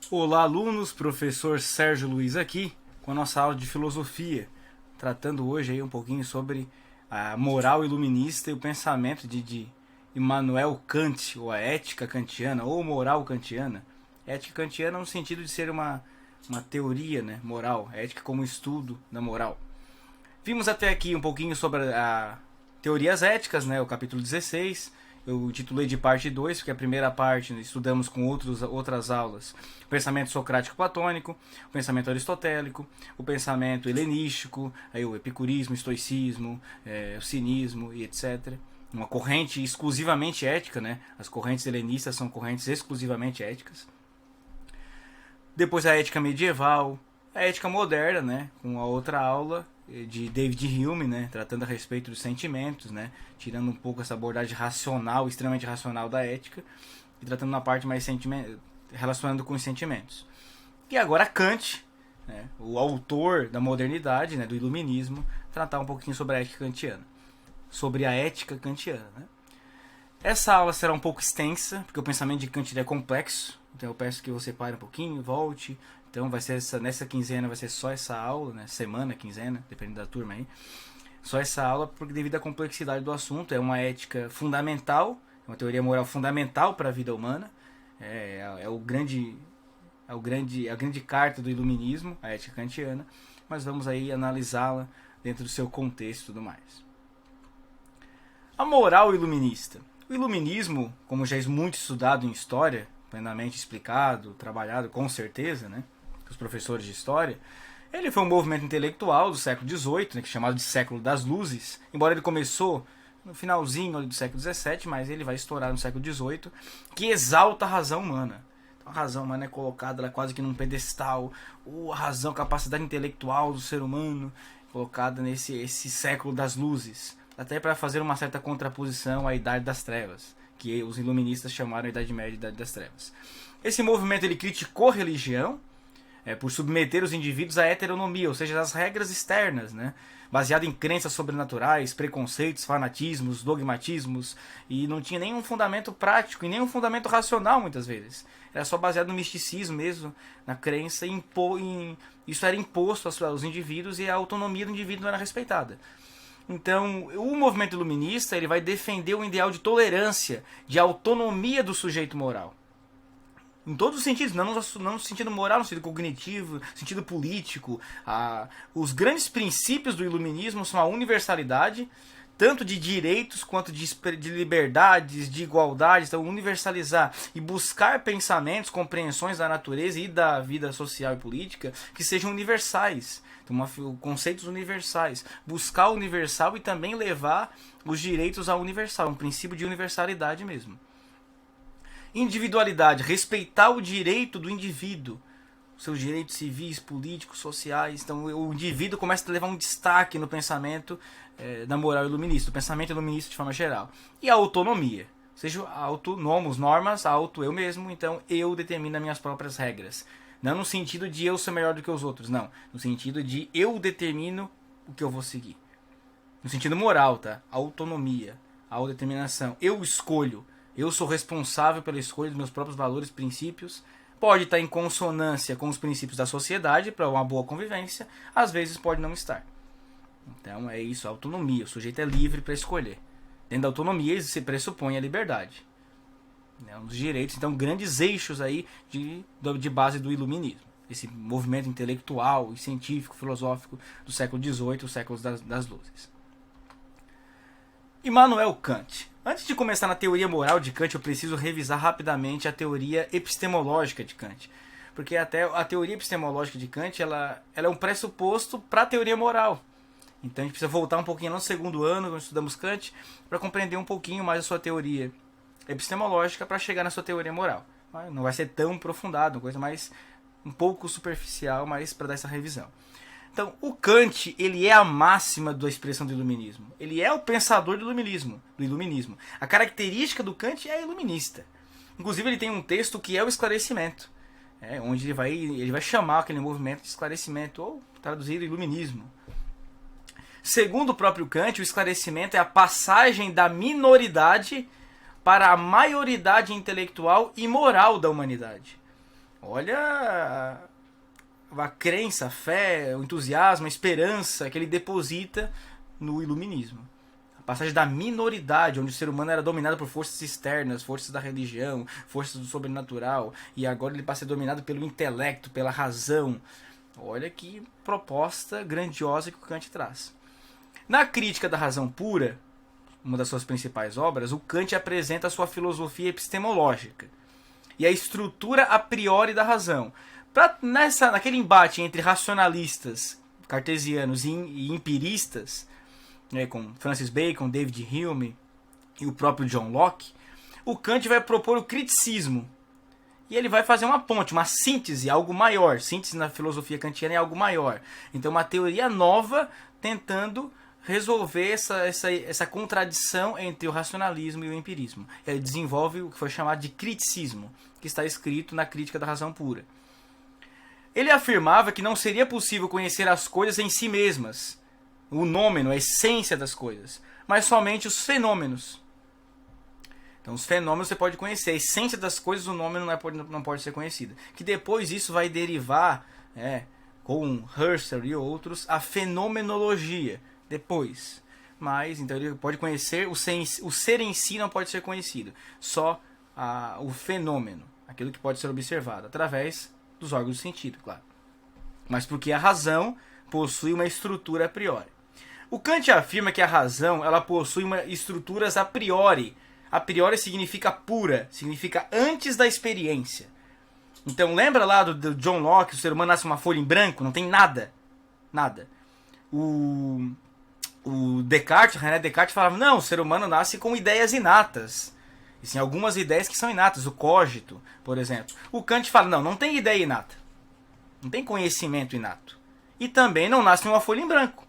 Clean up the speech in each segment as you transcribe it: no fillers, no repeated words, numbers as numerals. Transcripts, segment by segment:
Olá, alunos, professor Sérgio Luiz aqui com a nossa aula de filosofia, tratando hoje aí um pouquinho sobre a moral iluminista e o pensamento de Immanuel Kant, ou a ética kantiana, ou moral kantiana. Ética kantiana no sentido de ser uma teoria, né, moral, ética como estudo da moral. Vimos até aqui um pouquinho sobre a teorias éticas, né, o capítulo 16. Eu titulei de parte 2, porque a primeira parte estudamos com outras aulas o pensamento socrático-platônico, o pensamento aristotélico, o pensamento helenístico, aí o epicurismo, o estoicismo, o cinismo e etc. Uma corrente exclusivamente ética, né? As correntes helenistas são correntes exclusivamente éticas. Depois a ética medieval, a ética moderna, né? Com a outra aula de David Hume, né, tratando a respeito dos sentimentos, né, tirando um pouco essa abordagem racional, extremamente racional da ética, e tratando uma parte mais relacionando com os sentimentos. E agora Kant, né, o autor da modernidade, né, do iluminismo, tratar um pouquinho sobre a ética kantiana. Sobre a ética kantiana. Né. Essa aula será um pouco extensa, porque o pensamento de Kant é complexo, então eu peço que você pare um pouquinho, volte. Então vai ser nessa quinzena vai ser só essa aula, né? Semana, quinzena, dependendo da turma aí. Só essa aula, porque devido à complexidade do assunto, é uma ética fundamental, é uma teoria moral fundamental para a vida humana. É a grande carta do iluminismo, a ética kantiana, mas vamos aí analisá-la dentro do seu contexto e tudo mais. A moral iluminista. O iluminismo, como já é muito estudado em história, plenamente explicado, trabalhado com certeza, né? Os professores de história, ele foi um movimento intelectual do século XVIII, né, que é chamado de século das luzes, embora ele começou no finalzinho do século XVII, mas ele vai estourar no século XVIII, que exalta a razão humana. Então, a razão humana é colocada lá quase que num pedestal, a razão, a capacidade intelectual do ser humano, colocada nesse século das luzes, até para fazer uma certa contraposição à Idade das Trevas, que os iluministas chamaram a Idade Média de Idade das Trevas. Esse movimento ele criticou a religião, por submeter os indivíduos à heteronomia, ou seja, às regras externas, né? Baseado em crenças sobrenaturais, preconceitos, fanatismos, dogmatismos, e não tinha nenhum fundamento prático e nenhum fundamento racional, muitas vezes. Era só baseado no misticismo mesmo, na crença, isso era imposto aos indivíduos e a autonomia do indivíduo não era respeitada. Então, o movimento iluminista ele vai defender um ideal de tolerância, de autonomia do sujeito moral. Em todos os sentidos, não no sentido moral, no sentido cognitivo, no sentido político. Os grandes princípios do iluminismo são a universalidade, tanto de direitos quanto de liberdades, de igualdade. Então, universalizar e buscar pensamentos, compreensões da natureza e da vida social e política que sejam universais. Então, conceitos universais. Buscar o universal e também levar os direitos ao universal, um princípio de universalidade mesmo. Individualidade, respeitar o direito do indivíduo, seus direitos civis, políticos, sociais. Então o indivíduo começa a levar um destaque no pensamento da moral iluminista, o pensamento iluminista de forma geral. E a autonomia, ou seja, autonomos, normas, eu mesmo, então eu determino as minhas próprias regras. Não no sentido de eu ser melhor do que os outros, não. No sentido de eu determino o que eu vou seguir. No sentido moral, tá? Autonomia, autodeterminação. Eu escolho. Eu sou responsável pela escolha dos meus próprios valores, princípios. Pode estar em consonância com os princípios da sociedade para uma boa convivência. Às vezes pode não estar. Então é isso, a autonomia. O sujeito é livre para escolher. Dentro da autonomia se pressupõe a liberdade. Um dos direitos, então, grandes eixos aí de base do iluminismo. Esse movimento intelectual e científico, filosófico do século XVIII, os séculos das luzes. Immanuel Kant. Antes de começar na teoria moral de Kant, eu preciso revisar rapidamente a teoria epistemológica de Kant. Porque até a teoria epistemológica de Kant ela é um pressuposto para a teoria moral. Então a gente precisa voltar um pouquinho no segundo ano, quando estudamos Kant, para compreender um pouquinho mais a sua teoria epistemológica para chegar na sua teoria moral. Não vai ser tão aprofundado, uma coisa mais um pouco superficial, mas para dar essa revisão. Então, o Kant, ele é a máxima da expressão do iluminismo. Ele é o pensador do iluminismo. A característica do Kant é iluminista. Inclusive, ele tem um texto que é o esclarecimento, onde ele vai chamar aquele movimento de esclarecimento, ou traduzido iluminismo. Segundo o próprio Kant, o esclarecimento é a passagem da minoridade para a maioridade intelectual e moral da humanidade. Olha a crença, a fé, o entusiasmo, a esperança que ele deposita no iluminismo. A passagem da minoridade, onde o ser humano era dominado por forças externas, forças da religião, forças do sobrenatural, e agora ele passa a ser dominado pelo intelecto, pela razão. Olha que proposta grandiosa que o Kant traz. Na Crítica da Razão Pura, uma das suas principais obras, o Kant apresenta a sua filosofia epistemológica e a estrutura a priori da razão. Naquele embate entre racionalistas cartesianos e empiristas, né, com Francis Bacon, David Hume e o próprio John Locke, o Kant vai propor o criticismo. E ele vai fazer uma ponte, uma síntese, algo maior. Síntese na filosofia kantiana é algo maior. Então, uma teoria nova tentando resolver essa contradição entre o racionalismo e o empirismo. Ele desenvolve o que foi chamado de criticismo, que está escrito na Crítica da Razão Pura. Ele afirmava que não seria possível conhecer as coisas em si mesmas, o nômeno, a essência das coisas, mas somente os fenômenos. Então, os fenômenos você pode conhecer, a essência das coisas, o nômeno não pode ser conhecido. Que depois isso vai derivar, com Husserl e outros, a fenomenologia, depois. Mas, então, ele pode conhecer, o ser em si não pode ser conhecido, só o fenômeno, aquilo que pode ser observado, através dos órgãos do sentido, claro. Mas porque a razão possui uma estrutura a priori. O Kant afirma que a razão ela possui estruturas a priori. A priori significa pura, significa antes da experiência. Então lembra lá do John Locke, o ser humano nasce uma folha em branco, não tem nada. Nada. O Descartes, René Descartes falava, não, o ser humano nasce com ideias inatas. E sim, algumas ideias que são inatas, o cogito, por exemplo. O Kant fala, não tem ideia inata. Não tem conhecimento inato. E também não nasce uma folha em branco.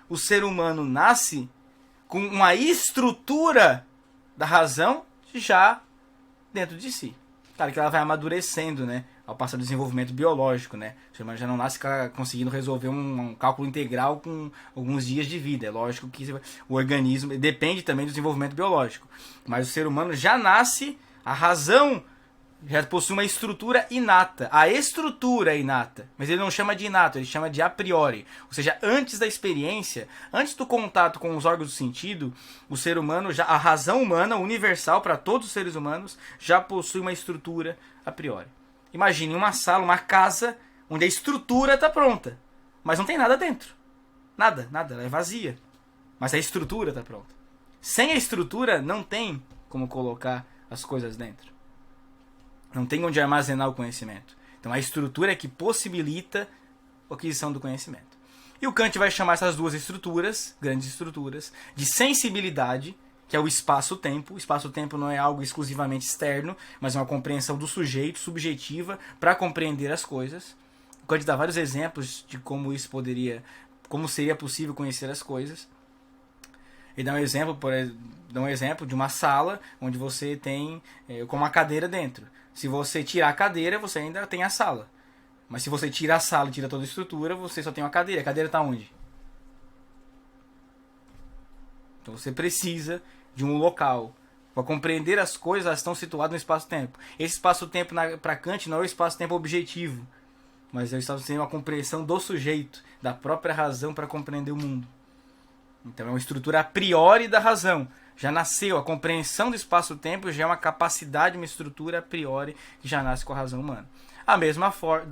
O ser humano nasce com uma estrutura da razão já dentro de si. Claro que ela vai amadurecendo, né? Ao passar do desenvolvimento biológico, né? O ser humano já não nasce conseguindo resolver um cálculo integral com alguns dias de vida. É lógico que o organismo depende também do desenvolvimento biológico. Mas o ser humano já nasce, a razão já possui uma estrutura inata. A estrutura é inata, mas ele não chama de inato, ele chama de a priori. Ou seja, antes da experiência, antes do contato com os órgãos do sentido, o ser humano, a razão humana, universal para todos os seres humanos, já possui uma estrutura a priori. Imagine uma sala, uma casa, onde a estrutura está pronta, mas não tem nada dentro. Nada, ela é vazia. Mas a estrutura está pronta. Sem a estrutura, não tem como colocar as coisas dentro. Não tem onde armazenar o conhecimento. Então a estrutura é que possibilita a aquisição do conhecimento. E o Kant vai chamar essas duas estruturas, grandes estruturas, de sensibilidade, que é o espaço-tempo. O espaço-tempo não é algo exclusivamente externo, mas é uma compreensão do sujeito, subjetiva, para compreender as coisas. O Kant dá vários exemplos de como seria possível conhecer as coisas. Ele dá um exemplo de uma sala onde você tem com uma cadeira dentro. Se você tirar a cadeira, você ainda tem a sala. Mas se você tira a sala e tira toda a estrutura, você só tem uma cadeira. A cadeira está onde? Então você precisa de um local. Para compreender as coisas, elas estão situadas no espaço-tempo. Esse espaço-tempo para Kant não é o espaço-tempo objetivo, mas é o espaço-tempo, uma compreensão do sujeito, da própria razão para compreender o mundo. Então é uma estrutura a priori da razão. Já nasceu, a compreensão do espaço-tempo já é uma capacidade, uma estrutura a priori que já nasce com a razão humana. Da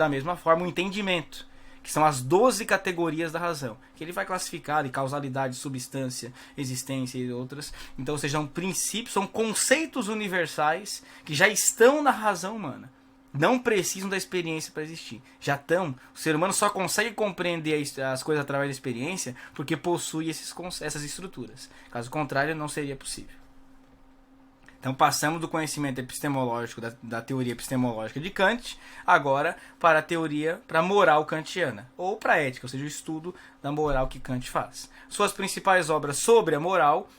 mesma forma, o entendimento, que são as 12 categorias da razão, que ele vai classificar de causalidade, substância, existência e outras. Então, ou seja, são princípios, são conceitos universais que já estão na razão humana. Não precisam da experiência para existir. Já estão. O ser humano só consegue compreender as coisas através da experiência porque possui essas estruturas. Caso contrário, não seria possível. Então passamos do conhecimento epistemológico, da teoria epistemológica de Kant, agora para a moral kantiana, ou para a ética, ou seja, o estudo da moral que Kant faz. Suas principais obras sobre a moral,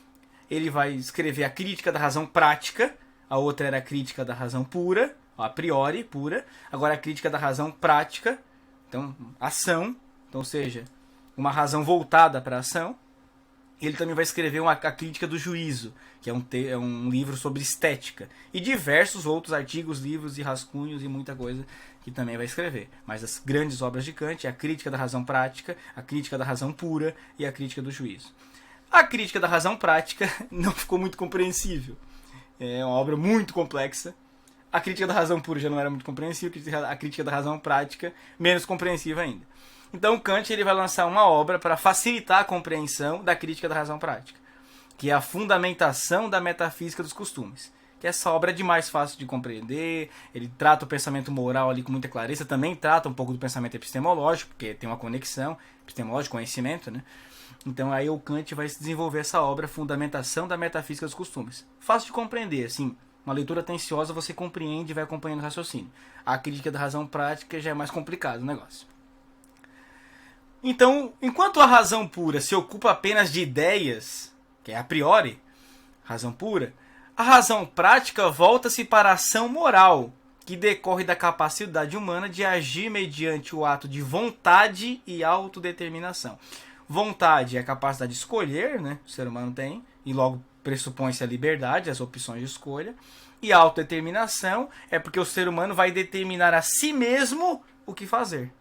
ele vai escrever a Crítica da Razão Prática, a outra era a Crítica da Razão Pura, a priori, pura. Agora a Crítica da Razão Prática, então ação, então, ou seja, uma razão voltada para a ação. Ele também vai escrever a Crítica do Juízo, que é um livro sobre estética. E diversos outros artigos, livros e rascunhos e muita coisa que também vai escrever. Mas as grandes obras de Kant é a Crítica da Razão Prática, a Crítica da Razão Pura e a Crítica do Juízo. A Crítica da Razão Prática não ficou muito compreensível. É uma obra muito complexa. A Crítica da Razão Pura já não era muito compreensível, a Crítica da Razão Prática menos compreensível ainda. Então Kant ele vai lançar uma obra para facilitar a compreensão da Crítica da Razão Prática, que é a Fundamentação da Metafísica dos Costumes. Que essa obra é de mais fácil de compreender, ele trata o pensamento moral ali com muita clareza, também trata um pouco do pensamento epistemológico, porque tem uma conexão, epistemológico, conhecimento, né? Então aí o Kant vai desenvolver essa obra, Fundamentação da Metafísica dos Costumes. Fácil de compreender, assim, uma leitura atenciosa você compreende e vai acompanhando o raciocínio. A Crítica da Razão Prática já é mais complicado o negócio. Então, enquanto a razão pura se ocupa apenas de ideias, que é a priori, razão pura, a razão prática volta-se para a ação moral, que decorre da capacidade humana de agir mediante o ato de vontade e autodeterminação. Vontade é a capacidade de escolher, né? O ser humano tem, e logo pressupõe-se a liberdade, as opções de escolha. E a autodeterminação é porque o ser humano vai determinar a si mesmo o que fazer.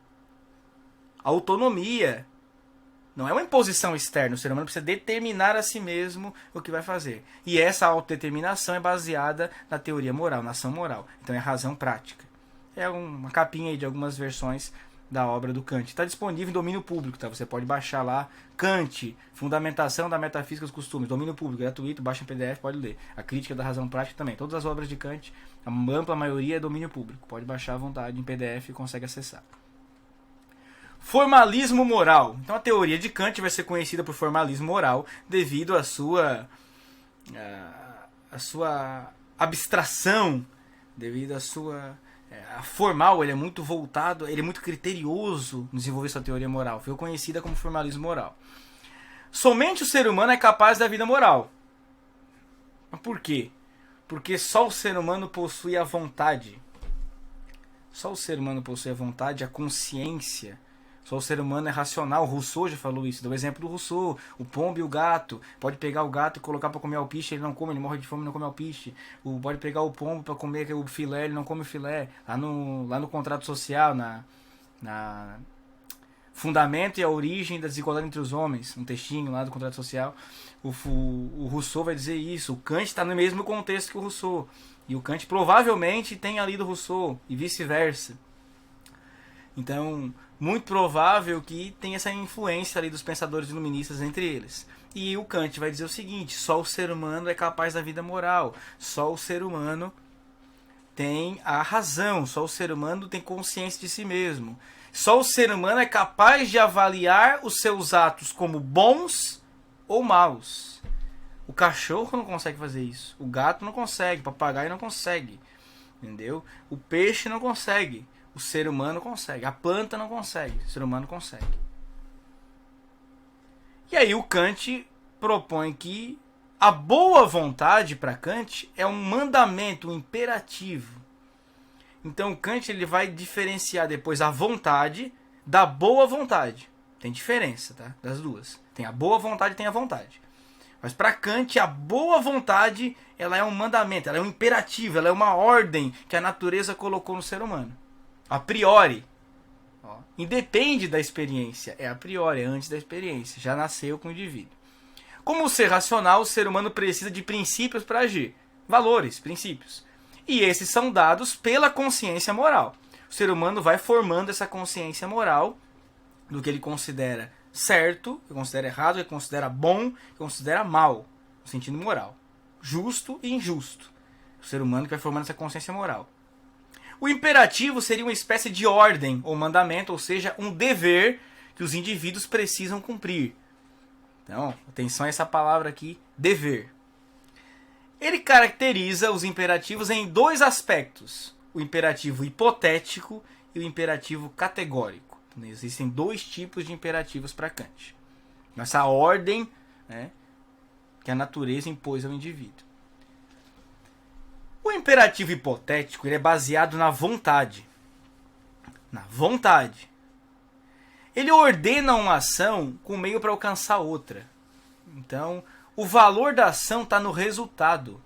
Autonomia não é uma imposição externa, o ser humano precisa determinar a si mesmo o que vai fazer. E essa autodeterminação é baseada na teoria moral, na ação moral. Então é razão prática. É uma capinha aí de algumas versões da obra do Kant. Está disponível em domínio público, tá? Você pode baixar lá, Kant, Fundamentação da Metafísica dos Costumes, domínio público, gratuito, baixa em PDF, pode ler. A Crítica da Razão Prática também. Todas as obras de Kant, a ampla maioria é domínio público. Pode baixar à vontade em PDF e consegue acessar. Formalismo moral. Então a teoria de Kant vai ser conhecida por formalismo moral devido à sua abstração, devido à sua a formal, ele é muito voltado, ele é muito criterioso no desenvolver sua teoria moral. Foi conhecida como formalismo moral. Somente o ser humano é capaz da vida moral. Mas por quê? Porque só o ser humano possui a vontade. Só o ser humano possui a vontade, a consciência. Só o ser humano é racional. Rousseau já falou isso. Deu o exemplo do Rousseau. O pombo e o gato. Pode pegar o gato e colocar para comer alpiche, ele não come, ele morre de fome e não come alpiche. Pode pegar o pombo para comer o filé, ele não come o filé. Lá no contrato social, na Fundamento e a Origem da Desigualdade entre os Homens, um textinho lá do contrato social, o Rousseau vai dizer isso. O Kant está no mesmo contexto que o Rousseau. E o Kant provavelmente tem lido o Rousseau e vice-versa. Então, muito provável que tenha essa influência ali dos pensadores iluministas entre eles. E o Kant vai dizer o seguinte: só o ser humano é capaz da vida moral, só o ser humano tem a razão, só o ser humano tem consciência de si mesmo, só o ser humano é capaz de avaliar os seus atos como bons ou maus. O cachorro não consegue fazer isso, o gato não consegue, o papagaio não consegue, entendeu? O peixe não consegue. O ser humano consegue. A planta não consegue. O ser humano consegue. E aí o Kant propõe que a boa vontade para Kant é um mandamento, um imperativo. Então Kant ele vai diferenciar depois a vontade da boa vontade. Tem diferença, tá? Das duas. Tem a boa vontade e tem a vontade. Mas para Kant a boa vontade ela é um mandamento, ela é um imperativo, ela é uma ordem que a natureza colocou no ser humano. A priori, independe da experiência, é a priori, é antes da experiência, já nasceu com o indivíduo. Como ser racional, o ser humano precisa de princípios para agir, valores, princípios. E esses são dados pela consciência moral. O ser humano vai formando essa consciência moral do que ele considera certo, que considera errado, que considera bom, que considera mal, no sentido moral. Justo e injusto. O ser humano que vai formando essa consciência moral. O imperativo seria uma espécie de ordem ou mandamento, ou seja, um dever que os indivíduos precisam cumprir. Então, atenção a essa palavra aqui, dever. Ele caracteriza os imperativos em dois aspectos: o imperativo hipotético e o imperativo categórico. Então, existem dois tipos de imperativos para Kant. Essa ordem, né, que a natureza impôs ao indivíduo. O imperativo hipotético ele é baseado na vontade. Na vontade. Ele ordena uma ação com meio para alcançar outra. Então, o valor da ação está no resultado.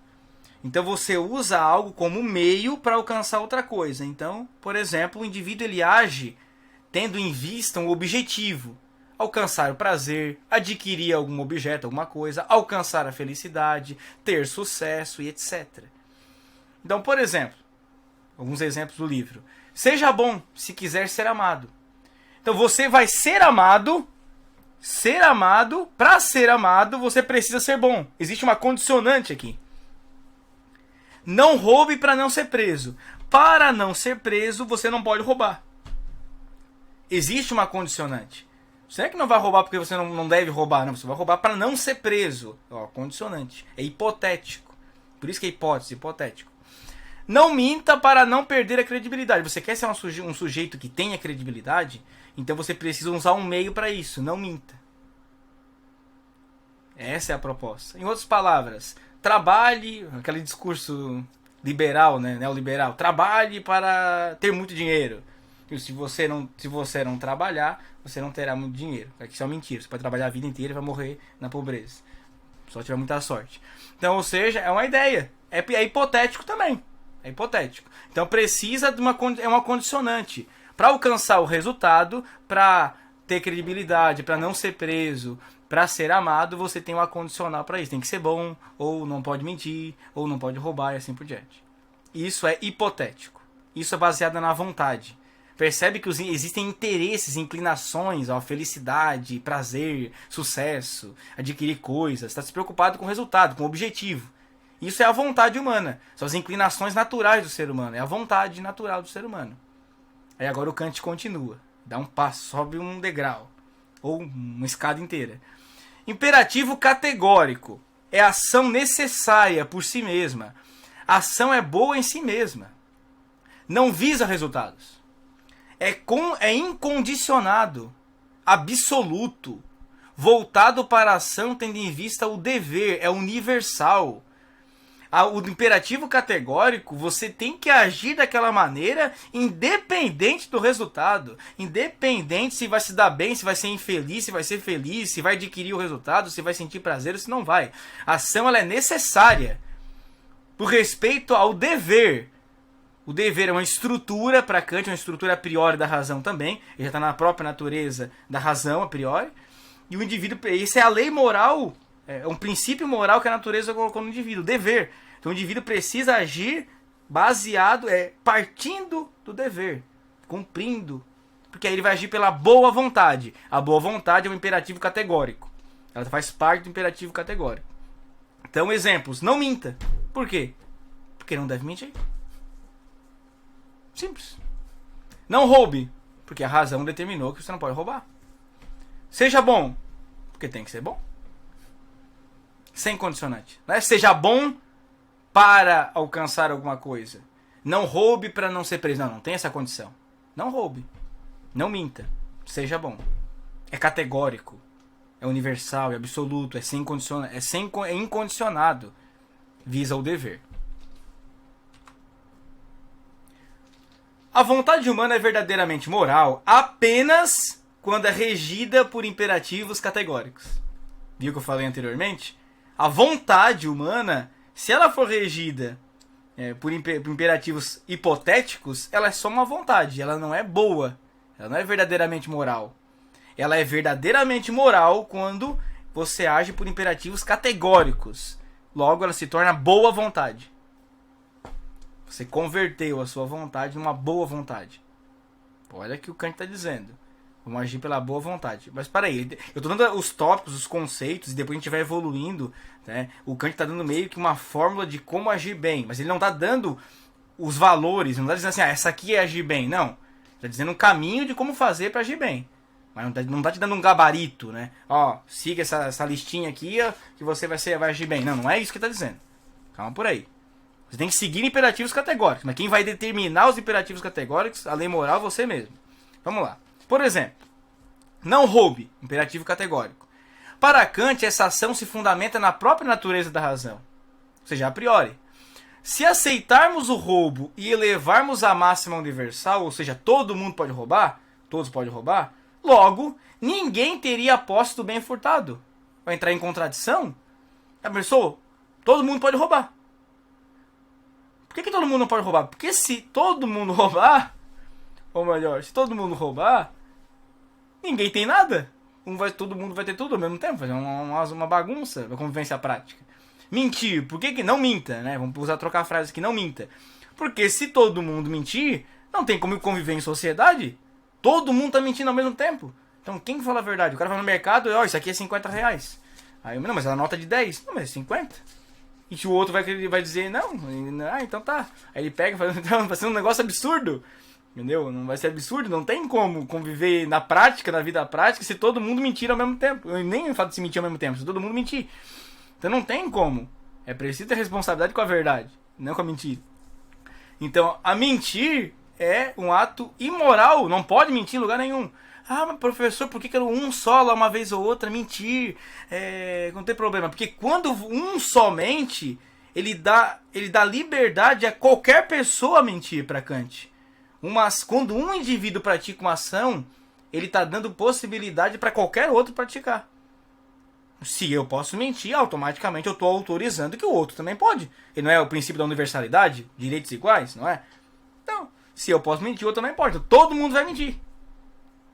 Então, você usa algo como meio para alcançar outra coisa. Então, por exemplo, o indivíduo ele age tendo em vista um objetivo. Alcançar o prazer, adquirir algum objeto, alguma coisa, alcançar a felicidade, ter sucesso e etc. Então, por exemplo, alguns exemplos do livro. Seja bom se quiser ser amado. Então você vai ser amado. Para ser amado, você precisa ser bom. Existe uma condicionante aqui. Não roube para não ser preso. Para não ser preso, você não pode roubar. Existe uma condicionante. Você é que não vai roubar porque você não deve roubar. Não, você vai roubar para não ser preso. Ó, condicionante. É hipotético. Por isso que é hipótese, hipotético. Não minta para não perder a credibilidade. Você quer ser um sujeito que tenha credibilidade? Então você precisa usar um meio para isso. Não minta. Essa é a proposta. Em outras palavras, trabalhe, aquele discurso liberal, né, neoliberal. Trabalhe para ter muito dinheiro. E se você não trabalhar, você não terá muito dinheiro. Isso é uma mentira. Você pode trabalhar a vida inteira e vai morrer na pobreza. Só tiver muita sorte. Então, ou seja, é uma ideia. É hipotético também. É hipotético. Então precisa de uma condicionante. Para alcançar o resultado, para ter credibilidade, para não ser preso, para ser amado, você tem uma condicional para isso. Tem que ser bom, ou não pode mentir, ou não pode roubar e assim por diante. Isso é hipotético. Isso é baseado na vontade. Percebe que existem interesses, inclinações, felicidade, prazer, sucesso, adquirir coisas. Está se preocupado com o resultado, com o objetivo. Isso é a vontade humana. São as inclinações naturais do ser humano. É a vontade natural do ser humano. Aí agora o Kant continua. Dá um passo, sobe um degrau. Ou uma escada inteira. Imperativo categórico. É ação necessária por si mesma. A ação é boa em si mesma. Não visa resultados. É incondicionado. Absoluto. Voltado para a ação tendo em vista o dever. É universal. O imperativo categórico, você tem que agir daquela maneira independente do resultado. Independente se vai se dar bem, se vai ser infeliz, se vai ser feliz, se vai adquirir o resultado, se vai sentir prazer ou se não vai. A ação ela é necessária por respeito ao dever. O dever é uma estrutura, para Kant, uma estrutura a priori da razão também. Ele já está na própria natureza da razão a priori. E o indivíduo, isso é a lei moral. É um princípio moral que a natureza colocou no indivíduo, dever. Então o indivíduo precisa agir baseado, partindo do dever, cumprindo. Porque aí ele vai agir pela boa vontade. A boa vontade é um imperativo categórico. Ela faz parte do imperativo categórico. Então, exemplos. Não minta. Por quê? Porque não deve mentir. Simples. Não roube. Porque a razão determinou que você não pode roubar. Seja bom. Porque tem que ser bom. Sem condicionante. Não é seja bom para alcançar alguma coisa. Não roube para não ser preso. Não tem essa condição. Não roube. Não minta. Seja bom. É categórico. É universal, é absoluto, é incondicionado. Visa o dever. A vontade humana é verdadeiramente moral apenas quando é regida por imperativos categóricos. Viu o que eu falei anteriormente? A vontade humana, se ela for regida por imperativos hipotéticos, ela é só uma vontade, ela não é boa, ela não é verdadeiramente moral. Ela é verdadeiramente moral quando você age por imperativos categóricos. Logo, ela se torna boa vontade. Você converteu a sua vontade numa boa vontade. Olha o que o Kant está dizendo. Vamos agir pela boa vontade. Mas para aí, eu estou dando os tópicos, os conceitos, e depois a gente vai evoluindo. Né? O Kant está dando meio que uma fórmula de como agir bem. Mas ele não está dando os valores, não está dizendo assim, essa aqui é agir bem. Não. Está dizendo um caminho de como fazer para agir bem. Mas não está te dando um gabarito, né? Ó, siga essa listinha aqui, ó, que você vai agir bem. Não, não é isso que está dizendo. Calma por aí. Você tem que seguir imperativos categóricos. Mas quem vai determinar os imperativos categóricos, a lei moral, é você mesmo. Vamos lá. Por exemplo, não roube, imperativo categórico. Para Kant, essa ação se fundamenta na própria natureza da razão. Ou seja, a priori. Se aceitarmos o roubo e elevarmos a máxima universal, ou seja, todo mundo pode roubar, todos podem roubar, logo, ninguém teria a posse do bem furtado. Vai entrar em contradição? Já pensou? Todo mundo pode roubar. Por que todo mundo não pode roubar? Porque se todo mundo roubar, ou melhor, se todo mundo roubar, ninguém tem nada. Todo mundo vai ter tudo ao mesmo tempo. Fazer uma bagunça, uma convivência prática. Mentir. Por que não minta, né? Vamos trocar a frase aqui, não minta. Porque se todo mundo mentir, não tem como conviver em sociedade. Todo mundo tá mentindo ao mesmo tempo. Então quem fala a verdade? O cara vai no mercado e, ó, isso aqui é R$50. Aí, não, mas é uma nota de 10. Não, mas é 50. E se o outro vai dizer, não, então tá. Aí ele pega e fala, então, vai ser um negócio absurdo. Entendeu? Não vai ser absurdo, não tem como conviver na prática, na vida prática, se todo mundo mentir ao mesmo tempo. Eu nem falo de se mentir ao mesmo tempo, se todo mundo mentir. Então não tem como. É preciso ter responsabilidade com a verdade, não com a mentira. Então, a mentir é um ato imoral, não pode mentir em lugar nenhum. Ah, mas professor, por que um só lá uma vez ou outra mentir? Não tem problema, porque quando um só mente, ele dá liberdade a qualquer pessoa mentir para Kant. Quando um indivíduo pratica uma ação, ele está dando possibilidade para qualquer outro praticar. Se eu posso mentir, automaticamente eu estou autorizando que o outro também pode. E não é o princípio da universalidade? Direitos iguais, não é? Então, se eu posso mentir, o outro também pode. Todo mundo vai mentir.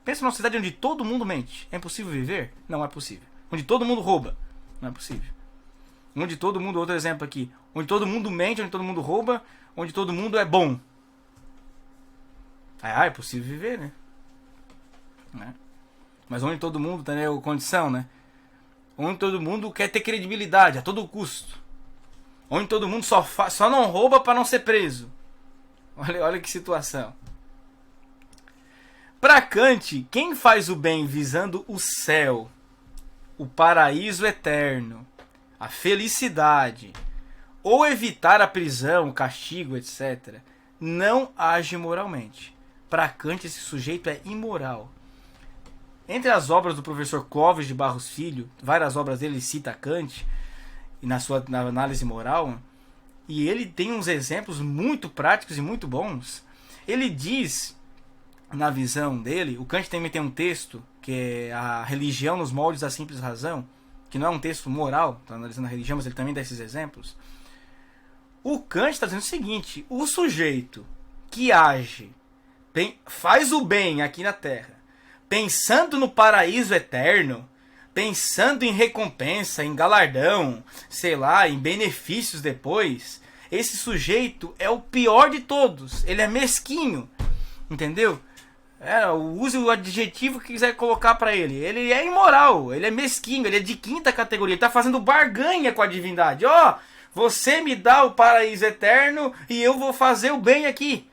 Pensa numa sociedade onde todo mundo mente. É impossível viver? Não é possível. Onde todo mundo rouba? Não é possível. Onde todo mundo, outro exemplo aqui, onde todo mundo mente, onde todo mundo rouba, onde todo mundo é bom. É possível viver, né? Mas onde todo mundo tem a condição, né? Onde todo mundo quer ter credibilidade a todo custo. Onde todo mundo só não rouba para não ser preso. Olha que situação. Para Kant, quem faz o bem visando o céu, o paraíso eterno, a felicidade, ou evitar a prisão, o castigo, etc., não age moralmente. Para Kant, esse sujeito é imoral. Entre as obras do professor Clóvis de Barros Filho, várias obras dele cita Kant, e na análise moral, e ele tem uns exemplos muito práticos e muito bons. Ele diz, na visão dele, o Kant também tem um texto, que é A Religião nos Moldes da Simples Razão, que não é um texto moral, está analisando a religião, mas ele também dá esses exemplos. O Kant está dizendo o seguinte: o sujeito que age, faz o bem aqui na Terra, pensando no paraíso eterno, pensando em recompensa, em galardão, sei lá, em benefícios depois, esse sujeito é o pior de todos. Ele é mesquinho, entendeu? Use o adjetivo que quiser colocar para ele. Ele é imoral, ele é mesquinho, ele é de quinta categoria, ele está fazendo barganha com a divindade. Ó, você me dá o paraíso eterno e eu vou fazer o bem aqui.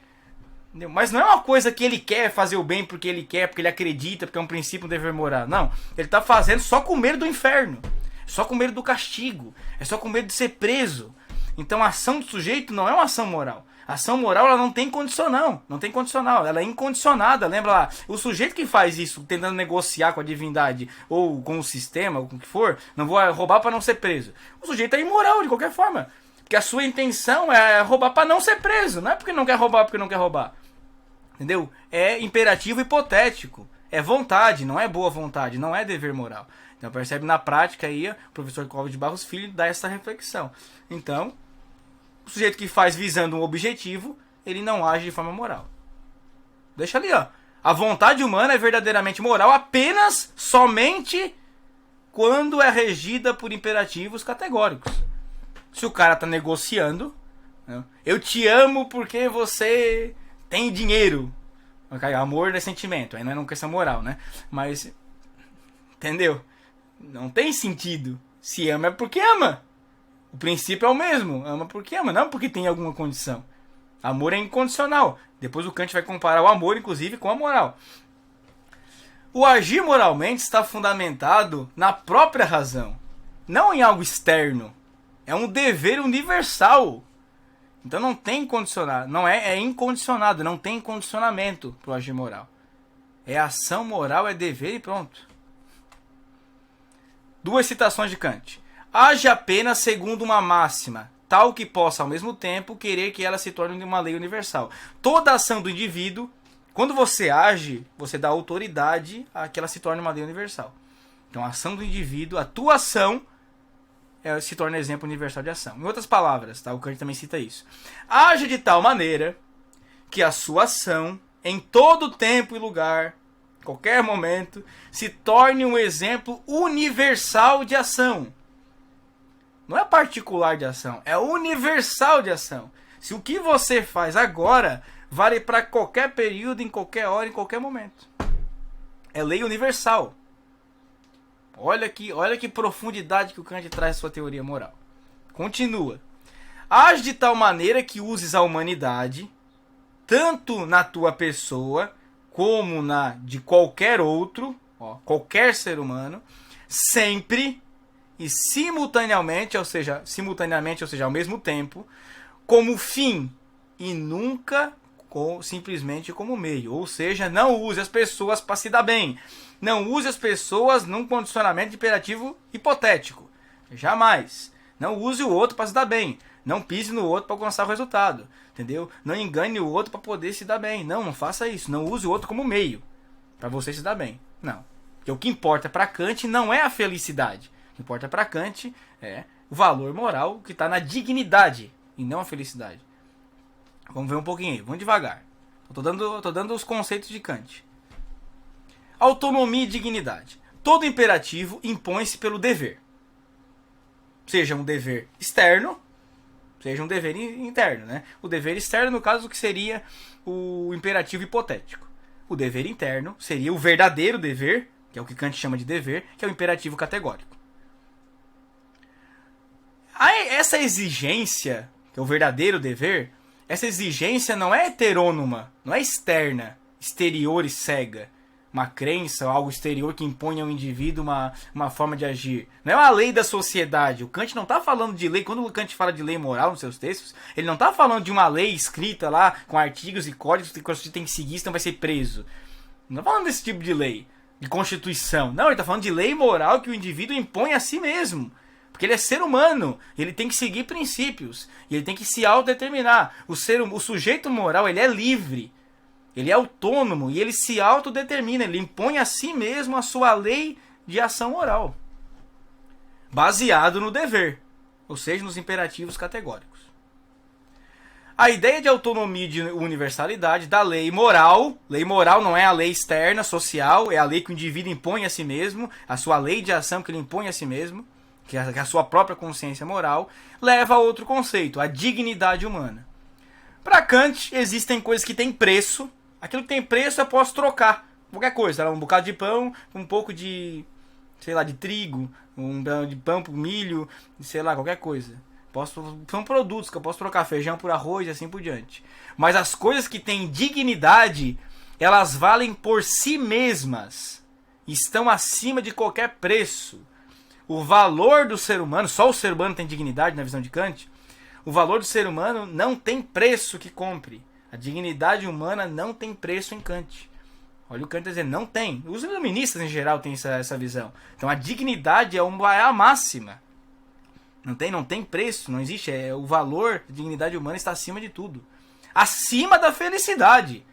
Mas não é uma coisa que ele quer fazer o bem porque ele quer, porque ele acredita, porque é um princípio, um dever moral. Não, ele está fazendo só com medo do inferno, só com medo do castigo, é só com medo de ser preso. Então a ação do sujeito não é uma ação moral. A ação moral ela não tem condicional, ela é incondicionada. Lembra lá, o sujeito que faz isso tentando negociar com a divindade ou com o sistema, ou com o que for, não vou roubar para não ser preso. O sujeito é imoral de qualquer forma, porque a sua intenção é roubar para não ser preso, não é porque não quer roubar, porque não quer roubar. Entendeu? É imperativo hipotético. É vontade, não é boa vontade, não é dever moral. Então percebe na prática aí, o professor Clóvis de Barros Filho dá essa reflexão. Então, o sujeito que faz visando um objetivo, ele não age de forma moral. Deixa ali, ó. A vontade humana é verdadeiramente moral apenas, somente, quando é regida por imperativos categóricos. Se o cara tá negociando, né? Eu te amo porque você tem dinheiro. Okay? Amor não é sentimento, aí não é uma questão moral, né? Mas, entendeu? Não tem sentido. Se ama é porque ama. O princípio é o mesmo. Ama porque ama, não porque tem alguma condição. Amor é incondicional. Depois o Kant vai comparar o amor, inclusive, com a moral. O agir moralmente está fundamentado na própria razão, não em algo externo. É um dever universal. Então não tem condicionado, é incondicionado, não tem condicionamento para o agir moral. É ação moral, é dever e pronto. Duas citações de Kant. Age apenas segundo uma máxima, tal que possa ao mesmo tempo querer que ela se torne uma lei universal. Toda ação do indivíduo, quando você age, você dá autoridade a que ela se torne uma lei universal. Então a ação do indivíduo, a tua ação, se torna exemplo universal de ação. Em outras palavras, tá? O Kant também cita isso. Age de tal maneira que a sua ação, em todo tempo e lugar, qualquer momento, se torne um exemplo universal de ação. Não é particular de ação, é universal de ação. Se o que você faz agora vale para qualquer período, em qualquer hora, em qualquer momento. É lei universal. Olha que profundidade que o Kant traz em sua teoria moral. Continua. Age de tal maneira que uses a humanidade, tanto na tua pessoa, como na de qualquer outro, qualquer ser humano, sempre e simultaneamente, ou seja, ao mesmo tempo, como fim e nunca simplesmente como meio. Ou seja, não use as pessoas para se dar bem. Não use as pessoas num condicionamento imperativo hipotético. Jamais. Não use o outro para se dar bem. Não pise no outro para alcançar o resultado. Entendeu? Não engane o outro para poder se dar bem. Não faça isso. Não use o outro como meio para você se dar bem. Não. Porque o que importa para Kant não é a felicidade. O que importa para Kant é o valor moral que está na dignidade e não a felicidade. Vamos ver um pouquinho aí. Vamos devagar. Tô dando os conceitos de Kant. Autonomia e dignidade. Todo imperativo impõe-se pelo dever. Seja um dever externo, seja um dever interno, né? O dever externo, no caso, que seria o imperativo hipotético. O dever interno seria o verdadeiro dever, que é o que Kant chama de dever, que é o imperativo categórico. Essa exigência, que é o verdadeiro dever, essa exigência não é heterônoma, não é externa, exterior e cega. Uma crença, algo exterior que impõe ao indivíduo uma forma de agir. Não é uma lei da sociedade. O Kant não está falando de lei. Quando o Kant fala de lei moral nos seus textos, ele não está falando de uma lei escrita lá com artigos e códigos que você tem que seguir, senão vai ser preso. Não está falando desse tipo de lei, de constituição. Não, ele está falando de lei moral que o indivíduo impõe a si mesmo. Porque ele é ser humano, ele tem que seguir princípios, e ele tem que se autodeterminar. O sujeito moral, ele é livre. Ele é autônomo e ele se autodetermina, ele impõe a si mesmo a sua lei de ação moral, baseado no dever, ou seja, nos imperativos categóricos. A ideia de autonomia e de universalidade da lei moral não é a lei externa, social, é a lei que o indivíduo impõe a si mesmo, a sua lei de ação que ele impõe a si mesmo, que é a sua própria consciência moral, leva a outro conceito, a dignidade humana. Para Kant, existem coisas que têm preço. Aquilo que tem preço eu posso trocar. Qualquer coisa, um bocado de pão, um pouco de, sei lá, de trigo, de pão por milho, sei lá, qualquer coisa. São produtos que eu posso trocar, feijão por arroz e assim por diante. Mas as coisas que têm dignidade, elas valem por si mesmas. Estão acima de qualquer preço. O valor do ser humano, só o ser humano tem dignidade na visão de Kant. O valor do ser humano não tem preço que compre. A dignidade humana não tem preço em Kant. Olha o Kant dizendo, não tem. Os iluministas em geral têm essa visão. Então a dignidade é a máxima. Não tem preço, não existe. O valor da dignidade humana está acima de tudo. Acima da felicidade.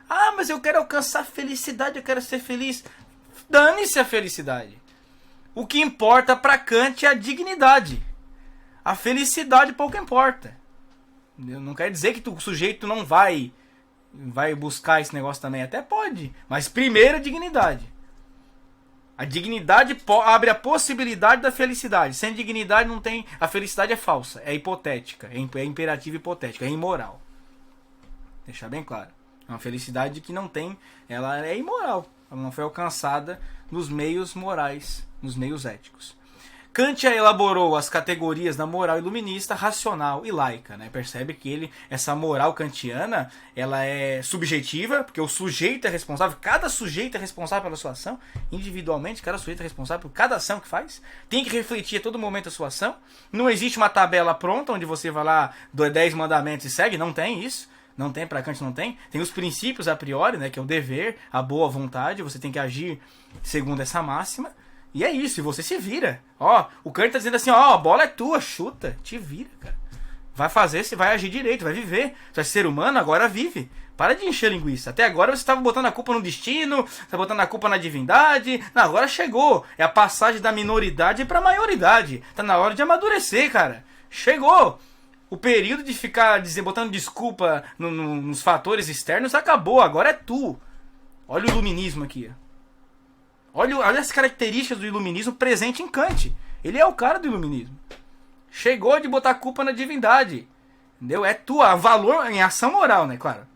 Ah, mas eu quero alcançar felicidade, eu quero ser feliz. Dane-se a felicidade. O que importa para Kant é a dignidade. A felicidade pouco importa. Não quer dizer que o sujeito não vai buscar esse negócio também. Até pode. Mas primeiro a dignidade. A dignidade abre a possibilidade da felicidade. Sem dignidade não tem. A felicidade é falsa. É hipotética. É imperativa hipotética. É imoral. Deixar bem claro. É uma felicidade que não tem. Ela é imoral. Ela não foi alcançada nos meios morais. Nos meios éticos. Kant elaborou as categorias da moral iluminista, racional e laica. Né? Percebe que essa moral kantiana ela é subjetiva, porque o sujeito é responsável, cada sujeito é responsável pela sua ação, individualmente, cada sujeito é responsável por cada ação que faz, tem que refletir a todo momento a sua ação. Não existe uma tabela pronta, onde você vai lá, 10 mandamentos e segue, não tem isso. Não tem, para Kant não tem. Tem os princípios a priori, né, que é o dever, a boa vontade, você tem que agir segundo essa máxima. E é isso, e você se vira. O Kant tá dizendo assim, a bola é tua, chuta, te vira, cara. Vai fazer, você vai agir direito, vai viver. Você é ser humano, agora vive. Para de encher linguiça. Até agora você estava botando a culpa no destino, está botando a culpa na divindade. Não, agora chegou. É a passagem da minoridade para a maioridade. Tá na hora de amadurecer, cara. Chegou. O período de ficar botando desculpa nos fatores externos acabou. Agora é tu. Olha o iluminismo aqui. Olha as características do iluminismo presente em Kant. Ele é o cara do iluminismo. Chegou de botar a culpa na divindade. Entendeu? É tua. Valor em ação moral, né? Claro.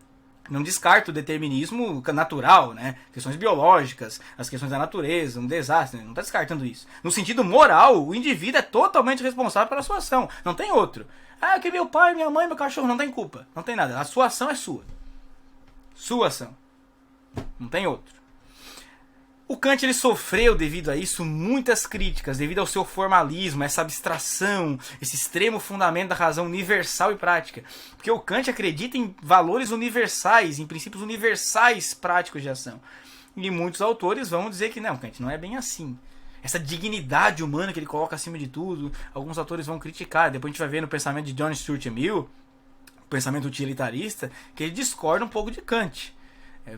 Não descarta o determinismo natural, né? Questões biológicas, as questões da natureza, um desastre. Não está descartando isso. No sentido moral, o indivíduo é totalmente responsável pela sua ação. Não tem outro. Ah, que meu pai, minha mãe, meu cachorro. Não tem culpa. Não tem nada. A sua ação é sua. Sua ação. Não tem outro. O Kant ele sofreu devido a isso muitas críticas, devido ao seu formalismo, essa abstração, esse extremo fundamento da razão universal e prática. Porque o Kant acredita em valores universais, em princípios universais práticos de ação. E muitos autores vão dizer que não, Kant não é bem assim. Essa dignidade humana que ele coloca acima de tudo, alguns autores vão criticar. Depois a gente vai ver no pensamento de John Stuart Mill, o pensamento utilitarista, que ele discorda um pouco de Kant.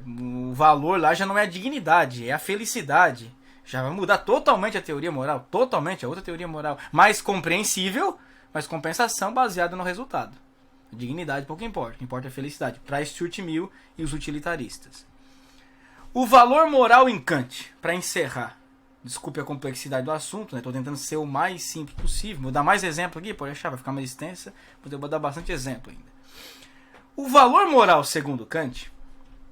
O valor lá já não é a dignidade, é a felicidade. Já vai mudar totalmente a teoria moral, totalmente, é outra teoria moral. Mais compreensível, mas compensação baseada no resultado. A dignidade pouco importa, o que importa é a felicidade. Para Stuart Mill e os utilitaristas. O valor moral em Kant, para encerrar. Desculpe a complexidade do assunto, estou tentando ser o mais simples possível. Vou dar mais exemplo aqui, pode deixar, vai ficar mais extensa, mas eu vou dar bastante exemplo ainda. O valor moral, segundo Kant,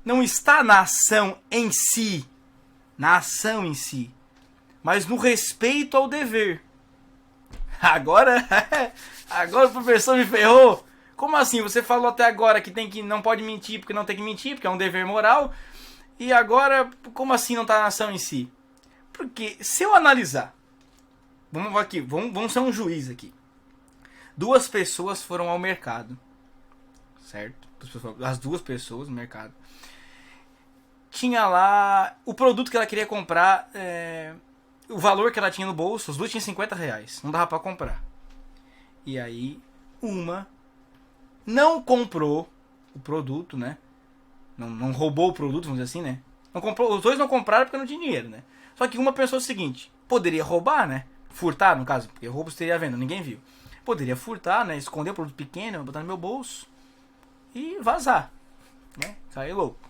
não está na ação em si, mas no respeito ao dever. Agora o professor me ferrou. Como assim? Você falou até agora que não pode mentir porque não tem que mentir, porque é um dever moral. E agora, como assim não está na ação em si? Porque se eu analisar, vamos ser um juiz aqui. 2 pessoas foram ao mercado, certo? As 2 pessoas no mercado. Tinha lá o produto que ela queria comprar, o valor que ela tinha no bolso, os 2 tinham R$50, não dava pra comprar. E aí, uma não comprou o produto, né? Não roubou o produto, vamos dizer assim, né? Não comprou, os 2 não compraram porque não tinha dinheiro, né? Só que uma pensou o seguinte, poderia roubar, né? Furtar, no caso, porque roubo seria à venda, ninguém viu. Poderia furtar, né? Esconder o produto pequeno, botar no meu bolso e vazar, né? Sair louco.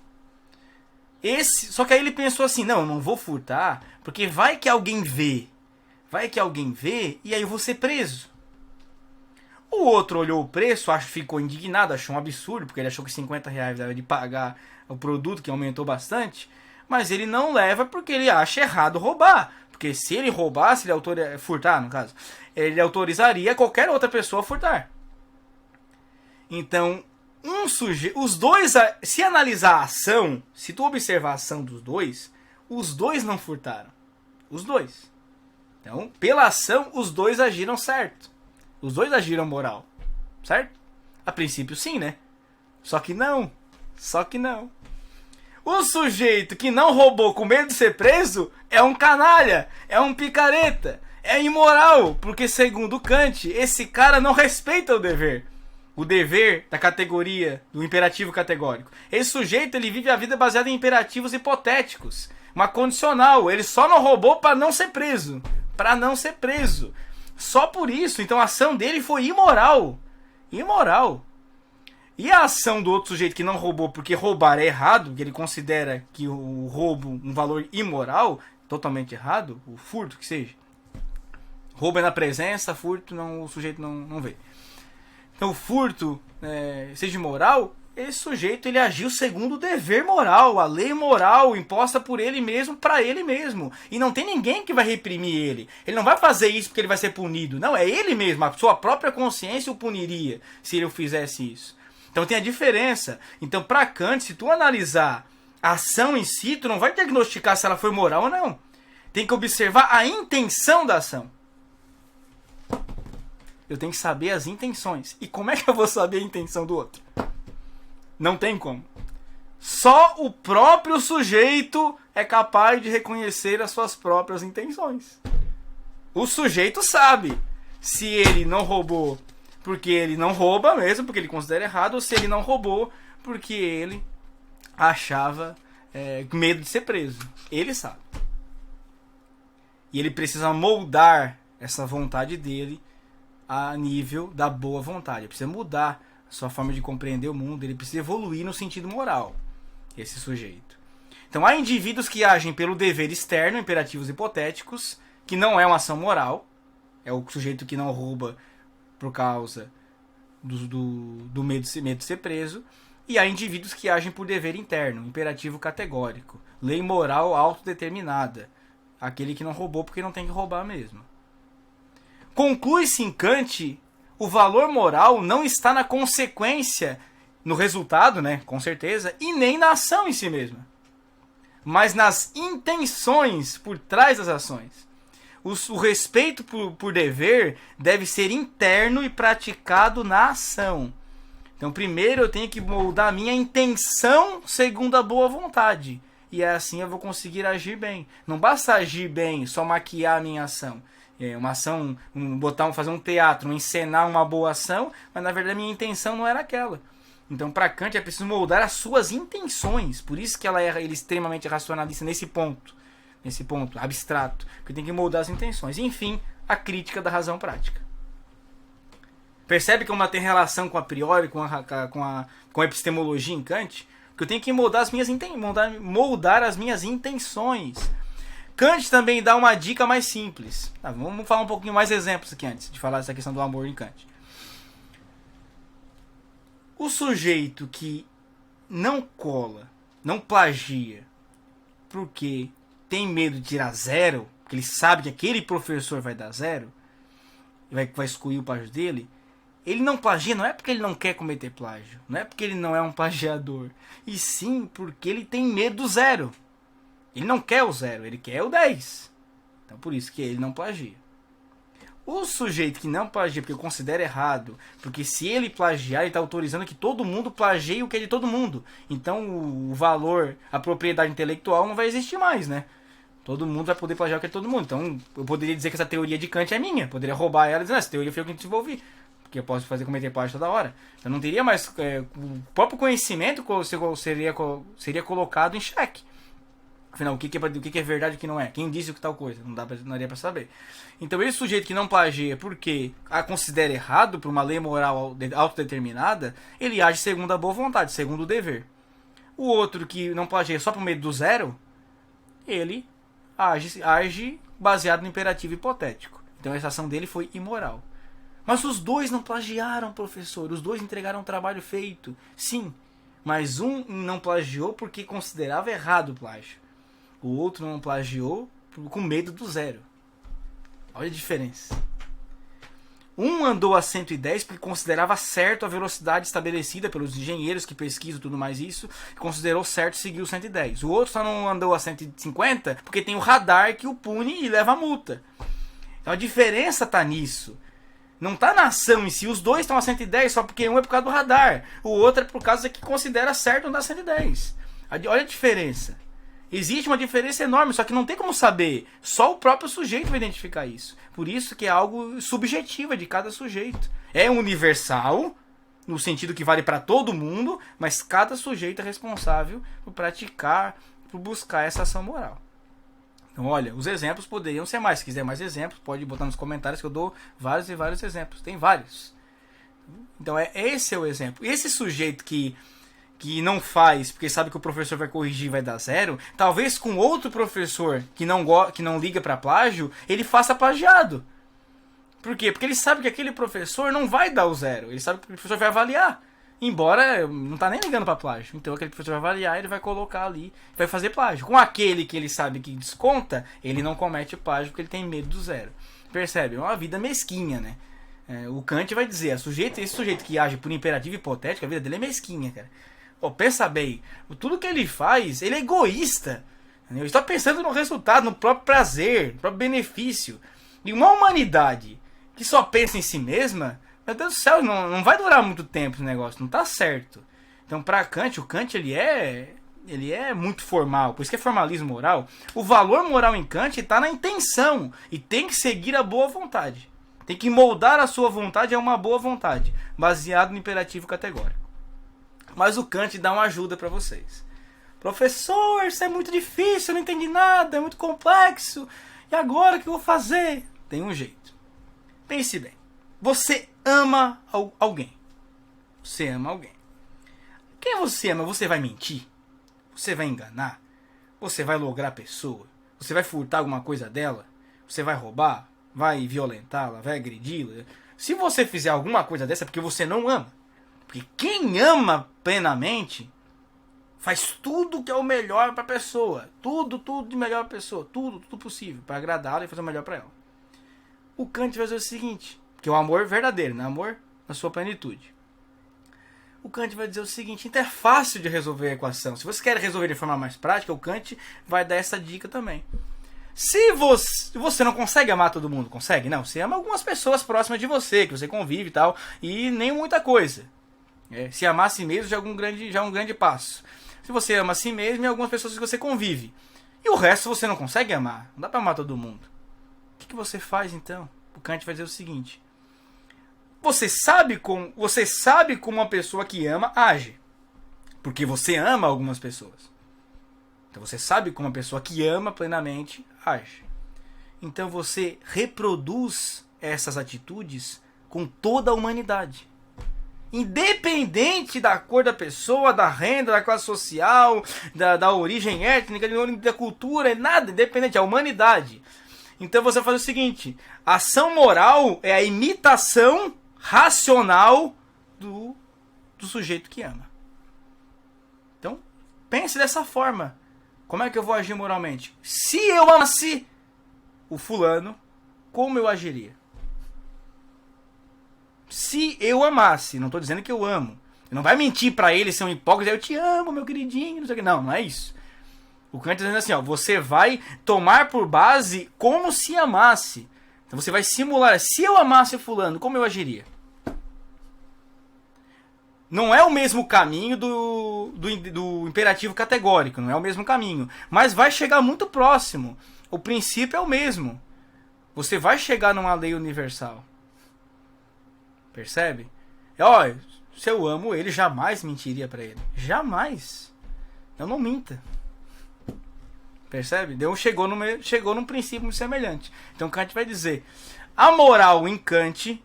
Só que aí ele pensou assim, não, eu não vou furtar, porque vai que alguém vê e aí eu vou ser preso. O outro olhou o preço, ficou indignado, achou um absurdo, porque ele achou que R$50 era de pagar o produto, que aumentou bastante, mas ele não leva porque ele acha errado roubar, porque se ele roubasse, furtar no caso, ele autorizaria qualquer outra pessoa a furtar. Então, os dois, se analisar a ação, se tu observar a ação dos dois, os dois não furtaram. Os dois. Então, pela ação, os dois agiram certo. Os dois agiram moral. Certo? A princípio sim, né? Só que não. O sujeito que não roubou com medo de ser preso é um canalha, é um picareta, é imoral, porque segundo Kant, esse cara não respeita o dever. O dever da categoria, do imperativo categórico. Esse sujeito, ele vive a vida baseada em imperativos hipotéticos. Uma condicional. Ele só não roubou para não ser preso. Só por isso. Então a ação dele foi imoral. E a ação do outro sujeito que não roubou porque roubar é errado, que ele considera que o roubo um valor imoral, totalmente errado, o furto que seja. Roubo é na presença, furto o sujeito não vê. Então o furto, seja imoral, esse sujeito ele agiu segundo o dever moral, a lei moral imposta por ele mesmo para ele mesmo. E não tem ninguém que vai reprimir ele. Ele não vai fazer isso porque ele vai ser punido. Não, é ele mesmo, a sua própria consciência o puniria se ele fizesse isso. Então tem a diferença. Então para Kant, se tu analisar a ação em si, tu não vai diagnosticar se ela foi moral ou não. Tem que observar a intenção da ação. Eu tenho que saber as intenções. E como é que eu vou saber a intenção do outro? Não tem como. Só o próprio sujeito é capaz de reconhecer as suas próprias intenções. O sujeito sabe se ele não roubou porque ele não rouba mesmo, porque ele considera errado, ou se ele não roubou, porque ele achava medo de ser preso. Ele sabe. E ele precisa moldar essa vontade dele a nível da boa vontade. Ele precisa mudar a sua forma de compreender o mundo, ele precisa evoluir no sentido moral, esse sujeito. Então há indivíduos que agem pelo dever externo, imperativos hipotéticos, que não é uma ação moral, é o sujeito que não rouba por causa do medo de ser preso, e há indivíduos que agem por dever interno, imperativo categórico, lei moral autodeterminada, aquele que não roubou porque não tem que roubar mesmo. Conclui-se em Kant, o valor moral não está na consequência, no resultado, né, com certeza, e nem na ação em si mesma, mas nas intenções por trás das ações. O respeito por dever deve ser interno e praticado na ação. Então, primeiro eu tenho que moldar a minha intenção segundo a boa vontade. E assim eu vou conseguir agir bem. Não basta agir bem, só maquiar a minha ação. Uma ação, fazer um teatro, encenar uma boa ação, mas na verdade a minha intenção não era aquela. Então, para Kant é preciso moldar as suas intenções. Por isso que ele é extremamente racionalista nesse ponto abstrato, porque tem que moldar as intenções. Enfim, a crítica da razão prática. Percebe como ela tem relação com a priori, com a epistemologia em Kant? Que eu tenho que moldar as minhas intenções. Kant também dá uma dica mais simples. Vamos falar um pouquinho mais exemplos aqui antes de falar dessa questão do amor em Kant. O sujeito que não cola, não plagia, porque tem medo de tirar zero, porque ele sabe que aquele professor vai dar zero, e vai excluir o plágio dele, ele não plagia não é porque ele não quer cometer plágio, não é porque ele não é um plagiador, e sim porque ele tem medo do zero. Ele não quer o zero, ele quer o 10. Então por isso que ele não plagia. O sujeito que não plagia porque considera errado, porque se ele plagiar, ele está autorizando que todo mundo plagie o que é de todo mundo. Então o valor, a propriedade intelectual não vai existir mais, né? Todo mundo vai poder plagiar o que é de todo mundo. Então eu poderia dizer que essa teoria de Kant é minha. Eu poderia roubar ela e dizer, essa teoria foi eu que desenvolvi. Porque eu posso cometer plágio toda hora. Então não teria mais... o próprio conhecimento seria colocado em xeque. Afinal, o que é verdade e o que não é? Quem disse que tal coisa? Não daria para saber. Então, esse sujeito que não plagia porque a considera errado por uma lei moral autodeterminada, ele age segundo a boa vontade, segundo o dever. O outro que não plagia só por medo do zero, ele age baseado no imperativo hipotético. Então, essa ação dele foi imoral. Mas os dois não plagiaram, professor. Os dois entregaram um trabalho feito. Sim, mas um não plagiou porque considerava errado o plágio. O outro não plagiou com medo do zero. Olha a diferença. Um andou a 110 porque considerava certo a velocidade estabelecida pelos engenheiros que pesquisam tudo mais isso. Considerou certo seguir o 110. O outro só não andou a 150 porque tem o radar que o pune e leva a multa. Então a diferença está nisso. Não está na ação em si. Os dois estão a 110 só porque um é por causa do radar. O outro é por causa que considera certo andar a 110. Olha a diferença. Existe uma diferença enorme, só que não tem como saber. Só o próprio sujeito vai identificar isso. Por isso que é algo subjetivo de cada sujeito. É universal, no sentido que vale para todo mundo, mas cada sujeito é responsável por praticar, por buscar essa ação moral. Então, olha, os exemplos poderiam ser mais. Se quiser mais exemplos, pode botar nos comentários que eu dou vários e vários exemplos. Tem vários. Então, esse é o exemplo. Esse sujeito que não faz, porque sabe que o professor vai corrigir e vai dar zero, talvez com outro professor que não liga para plágio, ele faça plagiado. Por quê? Porque ele sabe que aquele professor não vai dar o zero. Ele sabe que o professor vai avaliar. Embora não tá nem ligando para plágio. Então aquele professor vai avaliar, ele vai colocar ali, vai fazer plágio. Com aquele que ele sabe que desconta, ele não comete plágio porque ele tem medo do zero. Percebe? É uma vida mesquinha, né? O Kant vai dizer, esse sujeito que age por imperativo hipotético, a vida dele é mesquinha, cara. Pensa bem, tudo que ele faz, ele é egoísta. Ele está pensando no resultado, no próprio prazer, no próprio benefício. E uma humanidade que só pensa em si mesma, meu Deus do céu, não vai durar muito tempo esse negócio, não está certo. Então, para Kant, o Kant ele é muito formal, por isso que é formalismo moral. O valor moral em Kant está na intenção e tem que seguir a boa vontade. Tem que moldar a sua vontade a uma boa vontade, baseado no imperativo categórico. Mas o Kant dá uma ajuda para vocês. Professor, isso é muito difícil, eu não entendi nada, é muito complexo. E agora o que eu vou fazer? Tem um jeito. Pense bem. Você ama alguém. Você ama alguém. Quem você ama, você vai mentir? Você vai enganar? Você vai lograr a pessoa? Você vai furtar alguma coisa dela? Você vai roubar? Vai violentá-la? Vai agredi-la? Se você fizer alguma coisa dessa é porque você não ama. Porque quem ama plenamente faz tudo que é o melhor para a pessoa. Tudo de melhor para a pessoa. Tudo possível para agradá-la e fazer o melhor para ela. O Kant vai dizer o seguinte, que é o amor verdadeiro, né? Amor na sua plenitude. O Kant vai dizer o seguinte, então é fácil de resolver a equação. Se você quer resolver de forma mais prática, o Kant vai dar essa dica também. Se você não consegue amar todo mundo, consegue? Não, você ama algumas pessoas próximas de você, que você convive e tal, e nem muita coisa. Se amar a si mesmo já é um grande passo. Se você ama a si mesmo e algumas pessoas que você convive. E o resto você não consegue amar. Não dá pra amar todo mundo. O que você faz então? O Kant vai dizer o seguinte. Você sabe como uma pessoa que ama age. Porque você ama algumas pessoas. Então você sabe como uma pessoa que ama plenamente age. Então você reproduz essas atitudes com toda a humanidade. Independente da cor da pessoa, da renda, da classe social, da origem étnica, da cultura, nada, independente, é a humanidade. Então você faz o seguinte, a ação moral é a imitação racional do sujeito que ama. Então, pense dessa forma. Como é que eu vou agir moralmente? Se eu amasse o fulano, como eu agiria? Se eu amasse, não estou dizendo que eu amo. Não vai mentir para ele, ser um hipócrita, eu te amo, meu queridinho, não sei o que. Não é isso. O Kant está dizendo assim, ó, você vai tomar por base como se amasse. Então você vai simular, se eu amasse fulano, como eu agiria? Não é o mesmo caminho do imperativo categórico, não é o mesmo caminho. Mas vai chegar muito próximo. O princípio é o mesmo. Você vai chegar numa lei universal. Percebe? Ó, se eu amo ele, jamais mentiria para ele. Jamais. Eu não minta. Percebe? Deus chegou num princípio semelhante. Então Kant vai dizer, a moral em Kant,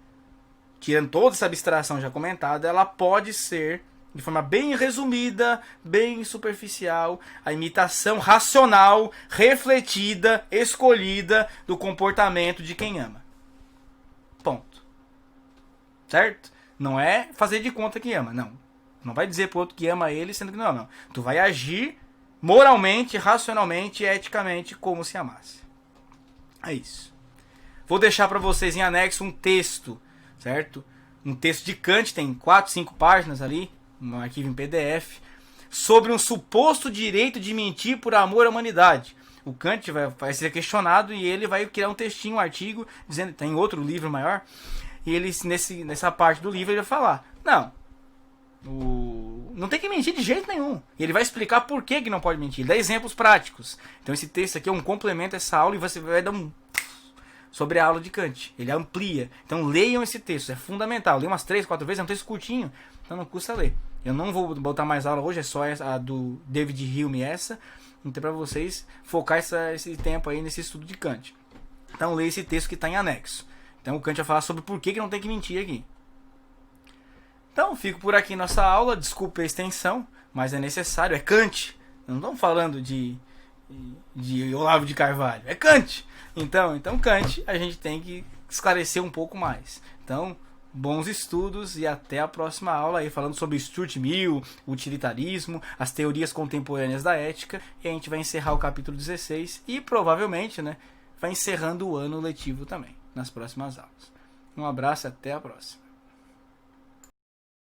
tirando toda essa abstração já comentada, ela pode ser, de forma bem resumida, bem superficial, a imitação racional, refletida, escolhida do comportamento de quem ama. Ponto. Certo? Não é fazer de conta que ama, não. Não vai dizer pro outro que ama ele, sendo que não, não. Tu vai agir moralmente, racionalmente, eticamente, como se amasse. É isso. Vou deixar para vocês em anexo um texto, certo? Um texto de Kant, tem 4, 5 páginas ali, um arquivo em PDF, sobre um suposto direito de mentir por amor à humanidade. O Kant vai ser questionado e ele vai criar um textinho, um artigo, dizendo, tem outro livro maior, e ele, nessa parte do livro, ele vai falar, não tem que mentir de jeito nenhum. E ele vai explicar por que não pode mentir. Ele dá exemplos práticos. Então esse texto aqui é um complemento a essa aula e você vai dar sobre a aula de Kant. Ele amplia. Então leiam esse texto, é fundamental. Leia umas 3, 4 vezes, é um texto curtinho, então não custa ler. Eu não vou botar mais aula hoje, é só a do David Hume essa. Então para vocês focar esse tempo aí nesse estudo de Kant. Então leia esse texto que está em anexo. Então o Kant vai falar sobre por que não tem que mentir aqui. Então, fico por aqui nossa aula. Desculpe a extensão, mas é necessário. É Kant. Não estamos falando de Olavo de Carvalho. É Kant. Então Kant a gente tem que esclarecer um pouco mais. Então, bons estudos e até a próxima aula aí falando sobre Stuart Mill, utilitarismo, as teorias contemporâneas da ética. E a gente vai encerrar o capítulo 16 e provavelmente, vai encerrando o ano letivo também nas próximas aulas. Um abraço e até a próxima.